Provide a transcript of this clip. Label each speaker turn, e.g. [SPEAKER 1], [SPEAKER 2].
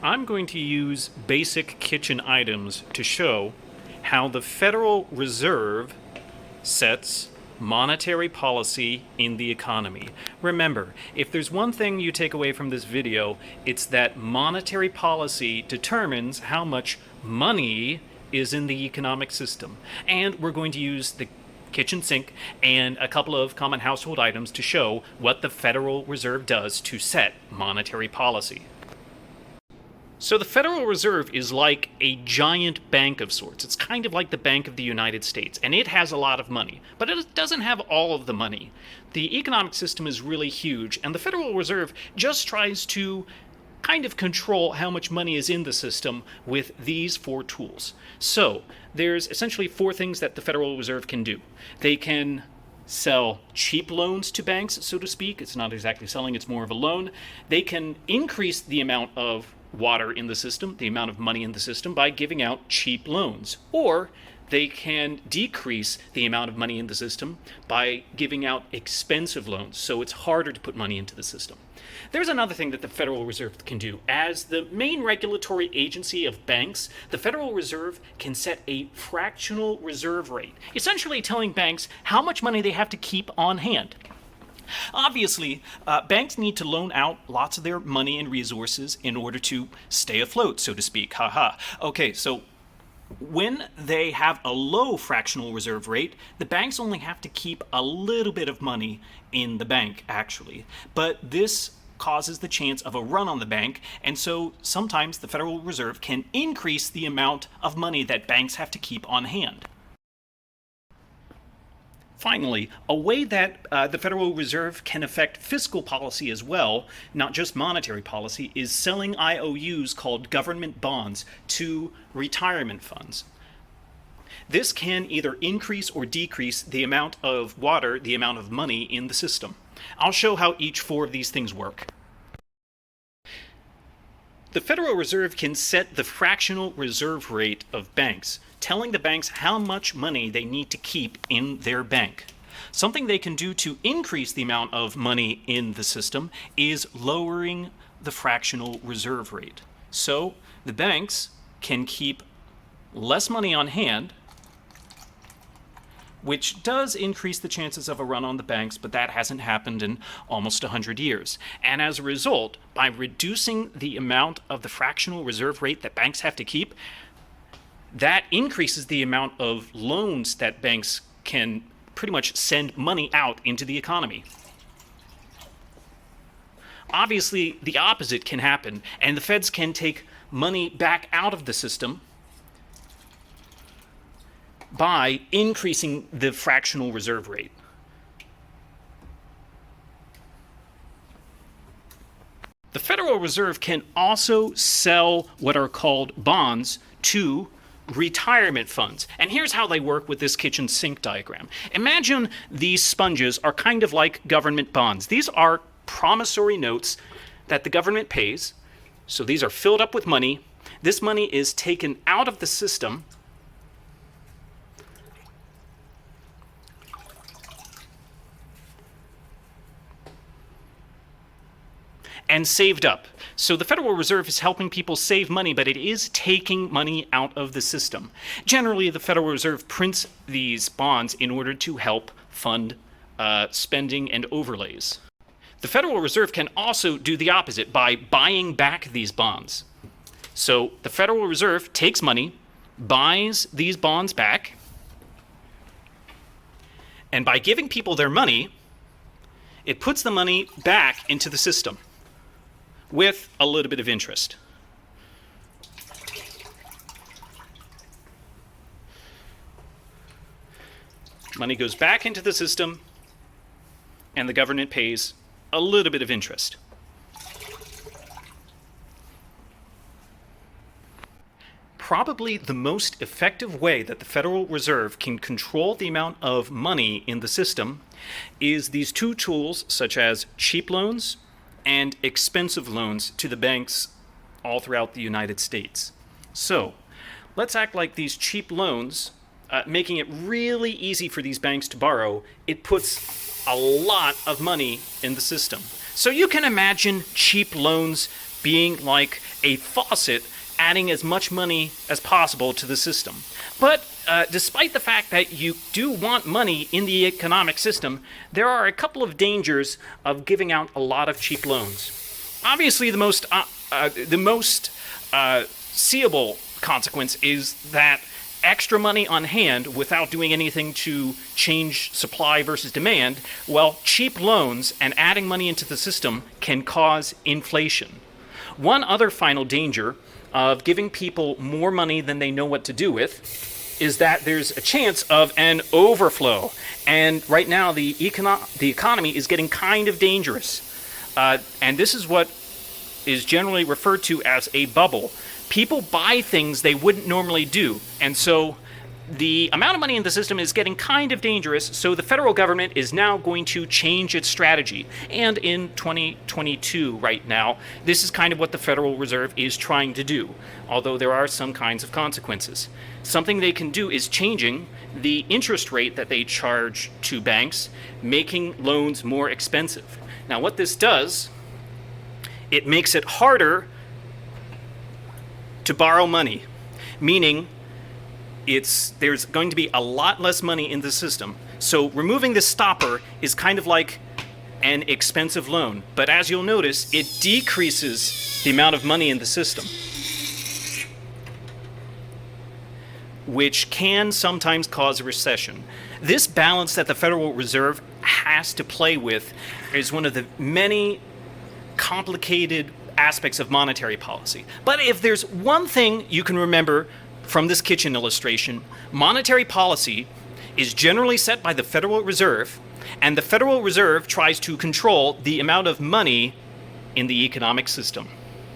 [SPEAKER 1] I'm going to use basic kitchen items to show how the Federal Reserve sets monetary policy in the economy. Remember, if there's one thing you take away from this video, it's that monetary policy determines how much money is in the economic system. And we're going to use the kitchen sink and a couple of common household items to show what the Federal Reserve does to set monetary policy. So the Federal Reserve is like a giant bank of sorts. It's kind of like the Bank of the United States, and it has a lot of money, but it doesn't have all of the money. The economic system is really huge, and the Federal Reserve just tries to kind of control how much money is in the system with these four tools. So there's essentially four things that the Federal Reserve can do. They can sell cheap loans to banks, so to speak. It's not exactly selling, it's more of a loan. They can increase the amount of water in the system, the amount of money in the system, by giving out cheap loans. Or they can decrease the amount of money in the system by giving out expensive loans, so it's harder to put money into the system. There's another thing that the Federal Reserve can do. As the main regulatory agency of banks, the Federal Reserve can set a fractional reserve rate, essentially telling banks how much money they have to keep on hand. Obviously, banks need to loan out lots of their money and resources in order to stay afloat, so to speak. Haha. Okay, so when they have a low fractional reserve rate, the banks only have to keep a little bit of money in the bank, actually. But this causes the chance of a run on the bank, and so sometimes the Federal Reserve can increase the amount of money that banks have to keep on hand. Finally, a way that the Federal Reserve can affect fiscal policy as well, not just monetary policy, is selling IOUs called government bonds to retirement funds. This can either increase or decrease the amount of water, the amount of money in the system. I'll show how each four of these things work. The Federal Reserve can set the fractional reserve rate of banks, telling the banks how much money they need to keep in their bank. Something they can do to increase the amount of money in the system is lowering the fractional reserve rate. So the banks can keep less money on hand, which does increase the chances of a run on the banks, but that hasn't happened in almost 100 years. And as a result, by reducing the amount of the fractional reserve rate that banks have to keep, that increases the amount of loans that banks can pretty much send money out into the economy. Obviously, the opposite can happen, and the feds can take money back out of the system by increasing the fractional reserve rate. The Federal Reserve can also sell what are called bonds to retirement funds. And here's how they work with this kitchen sink diagram. Imagine these sponges are kind of like government bonds. These are promissory notes that the government pays. So these are filled up with money. This money is taken out of the system and saved up. So the Federal Reserve is helping people save money, but it is taking money out of the system. Generally, the Federal Reserve prints these bonds in order to help fund spending and overlays. The Federal Reserve can also do the opposite by buying back these bonds. So the Federal Reserve takes money, buys these bonds back, and by giving people their money, it puts the money back into the system with a little bit of interest. Money goes back into the system, and the government pays a little bit of interest. Probably the most effective way that the Federal Reserve can control the amount of money in the system is these two tools, such as cheap loans and expensive loans to the banks all throughout the United States. So let's act like these cheap loans, making it really easy for these banks to borrow. It puts a lot of money in the system. So you can imagine cheap loans being like a faucet, adding as much money as possible to the system. But despite the fact that you do want money in the economic system, there are a couple of dangers of giving out a lot of cheap loans. Obviously, the most seeable consequence is that extra money on hand without doing anything to change supply versus demand, well, cheap loans and adding money into the system can cause inflation. One other final danger of giving people more money than they know what to do with is that there's a chance of an overflow. And right now, the economy is getting kind of dangerous. And this is what is generally referred to as a bubble. People buy things they wouldn't normally do. And so the amount of money in the system is getting kind of dangerous, so the federal government is now going to change its strategy. And in 2022, right now, this is kind of what the Federal Reserve is trying to do, although there are some kinds of consequences. Something they can do is changing the interest rate that they charge to banks, making loans more expensive. Now, what this does, it makes it harder to borrow money, meaning there's going to be a lot less money in the system. So removing this stopper is kind of like an expensive loan, but as you'll notice, it decreases the amount of money in the system, which can sometimes cause a recession. This balance that the Federal Reserve has to play with is one of the many complicated aspects of monetary policy. But if there's one thing you can remember from this kitchen illustration, monetary policy is generally set by the Federal Reserve, and the Federal Reserve tries to control the amount of money in the economic system.